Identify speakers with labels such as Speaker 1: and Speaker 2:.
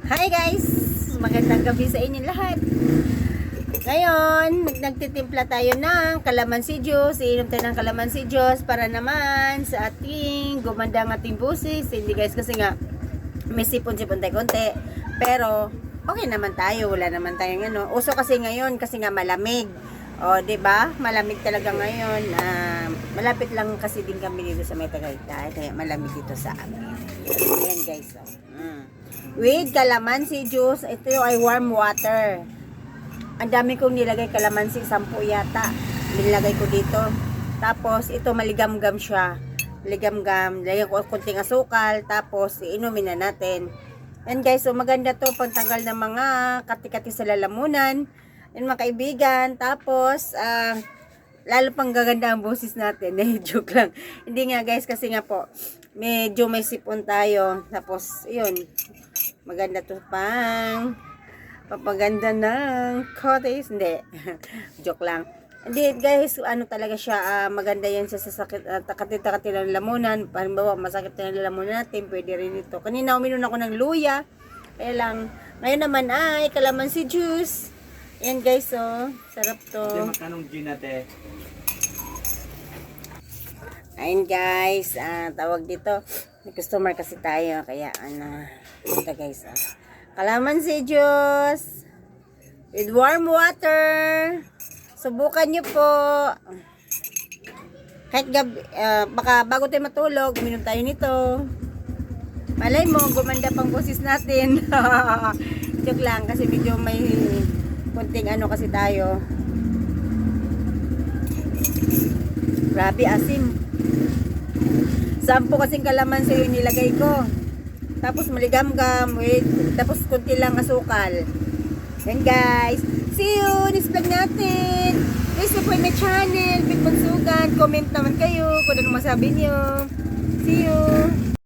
Speaker 1: Hi guys! Magandang gabi sa inyo lahat. Ngayon, nagtitimpla tayo ng kalamansi juice. Iinom tayo ng kalamansi juice para naman sa ating gumanda ang ating busis. Hindi guys, kasi nga may sipon-sipon tayo konti. Pero okay naman tayo, wala naman tayong ano. Uso kasi ngayon kasi nga malamig. O, 'di ba? Malamig talaga ngayon. Malapit lang kasi din kami dito sa may Tagaytay, kaya malamig dito sa amin. Ayan guys. With calamansi juice, ito yung ay warm water. Ang dami kong nilagay calamansi, 10 yata. Nilagay ko dito. Tapos ito maligam-gam siya. Maligam-gam. Lagyan ko konting asukal, tapos iinumin na natin. And guys, so maganda to pantanggal ng mga kati-kati sa lalamunan. Yan mga kaibigan. Tapos lalo pang gaganda ang boses natin. Joke lang. Hindi nga guys, kasi nga po medyo may sipon tayo. Tapos yun, maganda to pang papaganda ng cuties. Hindi. Joke lang. Hindi guys, ano talaga siya, maganda yan siya sa sakit, takati-takati ng lamunan. Halimbawa, masakit na ng lamunan natin, pwede rin ito. Kanina uminom ako ng luya. Kaya lang, ngayon naman ay calamansi juice. Yan guys, oh. Sarap to.
Speaker 2: Magkanong gin natin?
Speaker 1: Ayun guys, tawag dito. May customer kasi tayo, kaya ito guys, calamansi juice with warm water. Subukan nyo po. Kahit gabi, baka bago tayo matulog, uminom tayo nito. Malay mo, gumanda pang boses natin. Joke lang, kasi medyo may kunting ano kasi tayo. Grabe, asim. 10 kasing kalamansi yung nilagay ko. Tapos maligam-gam, tapos kunti lang asukal. Yan guys. See you next vlog natin. Please support my channel, Big Bunsugan. Comment naman kayo kung ano masabi nyo. See you.